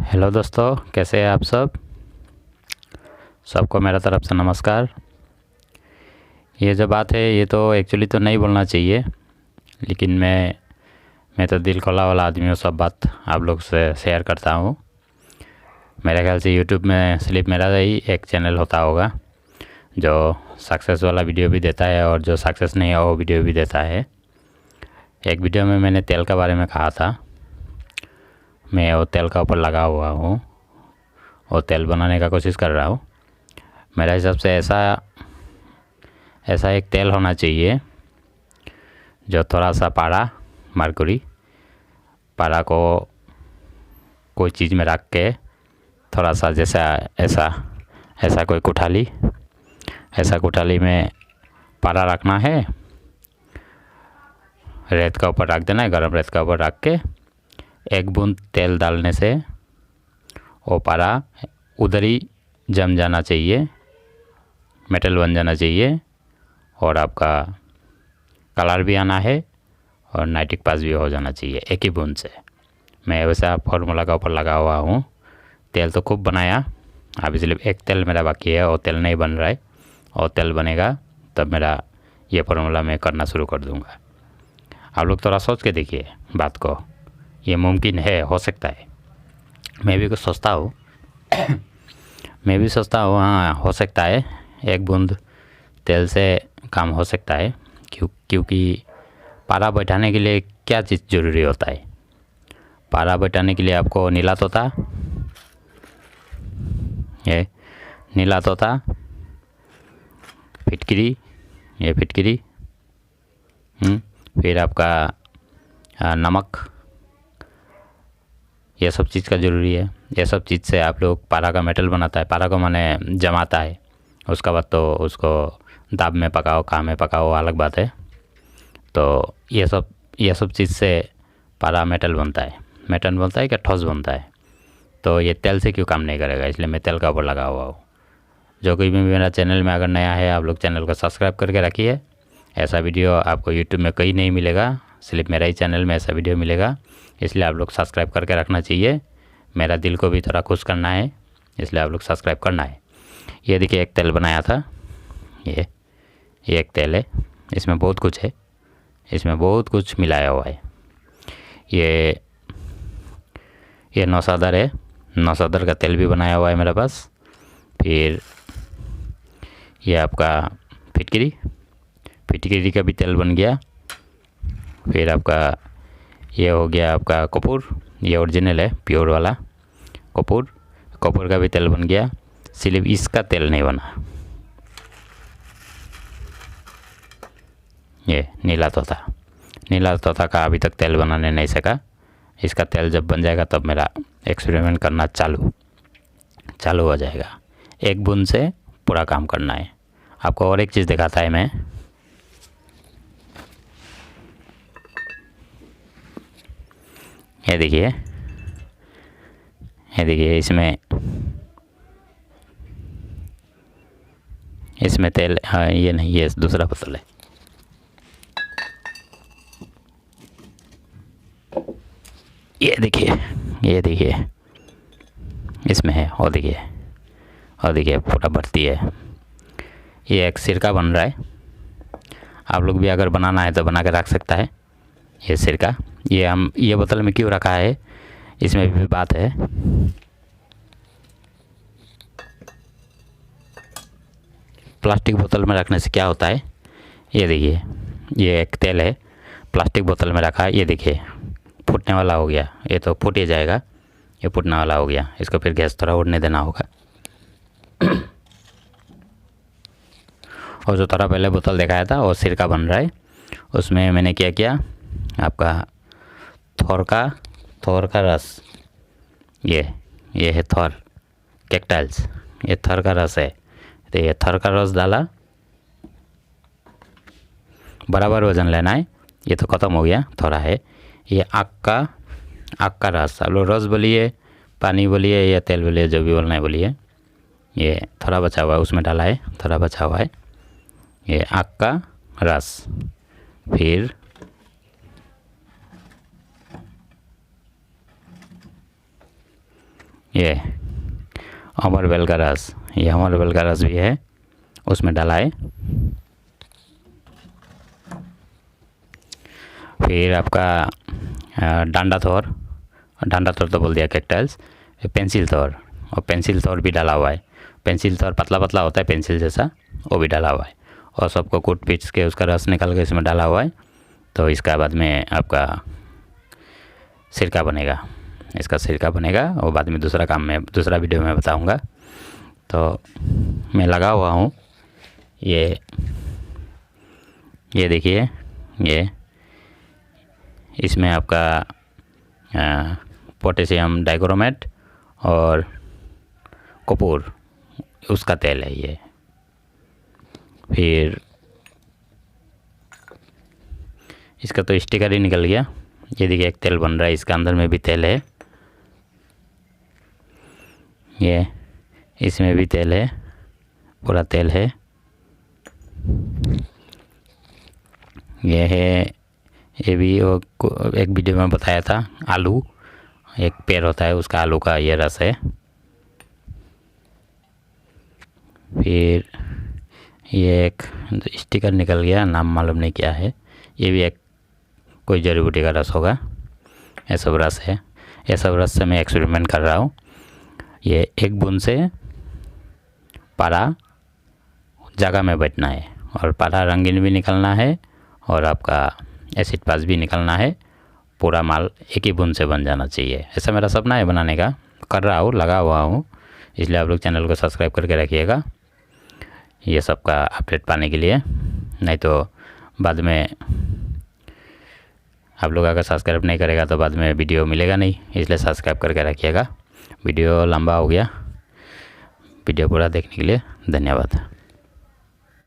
Hello दोस्तों, कैसे हैं आप सबको मेरा तरफ से नमस्कार। ये जो बात है ये तो एक्चुअली तो नहीं बोलना चाहिए, लेकिन मैं तो दिल खोला वाला आदमी हूँ। सब बात आप लोग से शेयर करता हूँ। मेरे ख्याल से यूट्यूब में सिर्फ मेरा ही एक चैनल होता होगा जो सक्सेस वाला वीडियो भी देता है और जो सक्सेस नहीं है वो वीडियो भी देता है। एक वीडियो में मैंने तेल के बारे में कहा था। मैं वो तेल का ऊपर लगा हुआ हूँ और तेल बनाने का कोशिश कर रहा हूँ। मेरे हिसाब से ऐसा एक तेल होना चाहिए जो थोड़ा सा पारा को कोई चीज़ में रख के थोड़ा सा जैसा ऐसा कोई कुठाली में पारा रखना है, रेत का ऊपर रख देना है, गर्म रेत का ऊपर रख के एक बूंद तेल डालने से वो पारा उधर ही जम जाना चाहिए, मेटल बन जाना चाहिए और आपका कलर भी आना है और नाइट्रिक पास भी हो जाना चाहिए एक ही बूंद से। मैं वैसा फार्मूला का ऊपर लगा हुआ हूँ। तेल तो खूब बनाया, अभी सिर्फ एक तेल मेरा बाकी है और तेल नहीं बन रहा है। और तेल बनेगा तब मेरा ये फार्मूला मैं करना शुरू कर दूँगा। आप लोग थोड़ा सोच के देखिए बात को, ये मुमकिन है, हो सकता है। मैं भी कुछ सोचता हूँ हाँ, हो सकता है। एक बूंद तेल से काम हो सकता है, क्योंकि पारा बैठाने के लिए क्या चीज़ ज़रूरी होता है। पारा बैठाने के लिए आपको नीला तोता, फिटकरी, फिर आपका नमक, ये सब चीज़ का ज़रूरी है। ये सब चीज़ से आप लोग पारा का मेटल बनाता है, पारा को माने जमाता है। उसका बाद तो उसको दाब में पकाओ, काम में पकाओ, अलग बात है। तो ये सब चीज़ से पारा मेटल बनता है क्या ठोस बनता है। तो ये तेल से क्यों काम नहीं करेगा, इसलिए मैं तेल का ऊपर लगा हुआ हूँ। जो कोई भी मेरा चैनल में अगर नया है, आप लोग चैनल को सब्सक्राइब करके रखिए। ऐसा वीडियो आपको यूट्यूब में कहीं नहीं मिलेगा, सिर्फ मेरा ही चैनल में ऐसा वीडियो मिलेगा। इसलिए आप लोग सब्सक्राइब करके रखना चाहिए। मेरा दिल को भी थोड़ा खुश करना है, इसलिए आप लोग सब्सक्राइब करना है। ये देखिए एक तेल बनाया था, ये एक तेल है, इसमें बहुत कुछ है, इसमें बहुत कुछ मिलाया हुआ है। ये नौसादर है, नौसादर का तेल भी बनाया हुआ है मेरे पास। फिर ये आपका फिटकरी का भी तेल बन गया। फिर आपका ये हो गया आपका कपूर, ये ओरिजिनल है, प्योर वाला कपूर का भी तेल बन गया। सिर्फ इसका तेल नहीं बना, ये नीला तोता का अभी तक तेल बनाने नहीं सका। इसका तेल जब बन जाएगा तब मेरा एक्सपेरिमेंट करना चालू हो जाएगा। एक बूंद से पूरा काम करना है। आपको और एक चीज़ दिखाता है मैं, ये देखिए इसमें तेल, हाँ ये नहीं, ये दूसरा बोतल है। ये देखिए इसमें है, और देखिए पूरा भर्ती है। ये एक सिरका बन रहा है। आप लोग भी अगर बनाना है तो बना के रख सकता है। ये सिरका ये बोतल में क्यों रखा है, इसमें भी बात है। प्लास्टिक बोतल में रखने से क्या होता है, ये देखिए, ये एक तेल है, प्लास्टिक बोतल में रखा है। ये देखिए फूटने वाला हो गया, ये तो फूट ही जाएगा, ये फूटने वाला हो गया। इसको फिर गैस थोड़ा उड़ने देना होगा। और जो थोड़ा पहले बोतल दिखाया था वो सिरका बन रहा है। उसमें मैंने क्या किया, आपका थोर का रस, ये है थोर कैक्टाइल्स, ये थोर का रस है। तो ये थोर का रस डाला, बराबर वजन लेना है। ये तो ख़त्म हो गया, थोड़ा है। ये आग का रस, आप लोग रस बोलिए, पानी बोलिए या तेल बोलिए, जो भी बोलना है बोलिए। ये थोड़ा बचा हुआ है, उसमें डाला है, थोड़ा बचा हुआ है। ये आग का रस, फिर ये अमरवेल का रस, ये अमरवेल का रस भी है, उसमें डाला है। फिर आपका डांडा थोर तो बोल दिया, कैक्टस, पेंसिल थोर, और पेंसिल थोर भी डाला हुआ है। पेंसिल थोर पतला पतला होता है पेंसिल जैसा, वो भी डाला हुआ है। और सबको कूट पीस के उसका रस निकाल के इसमें डाला हुआ है। तो इसका बाद में आपका सिरका बनेगा, इसका सिरका बनेगा, और बाद में दूसरा काम में दूसरा वीडियो में बताऊंगा। तो मैं लगा हुआ हूँ, ये देखिए, ये इसमें आपका पोटेशियम डाइक्रोमेट और कपूर, उसका तेल है ये। फिर इसका तो स्टिकर ही निकल गया। ये देखिए एक तेल बन रहा है, इसका अंदर में भी तेल है, ये इसमें भी तेल है, पूरा तेल है। ये है, ये भी एक वीडियो में बताया था, आलू, एक पेड़ होता है उसका, आलू का ये रस है। फिर ये एक स्टिकर निकल गया, नाम मालूम नहीं क्या है, ये भी एक कोई जड़ी बूटी का रस होगा। ये सब रस है, ये सब रस से मैं एक्सपेरिमेंट कर रहा हूँ। ये एक बूंद से पारा जगह में बैठना है, और पारा रंगीन भी निकलना है, और आपका एसिड पास भी निकलना है। पूरा माल एक ही बूंद से बन जाना चाहिए, ऐसा मेरा सपना है बनाने का। कर रहा हूँ, लगा हुआ हूँ, इसलिए आप लोग चैनल को सब्सक्राइब करके रखिएगा ये सब का अपडेट पाने के लिए। नहीं तो बाद में आप लोग अगर सब्सक्राइब नहीं करेगा तो बाद में वीडियो मिलेगा नहीं, इसलिए सब्सक्राइब करके रखिएगा। वीडियो लंबा हो गया, वीडियो पूरा देखने के लिए धन्यवाद।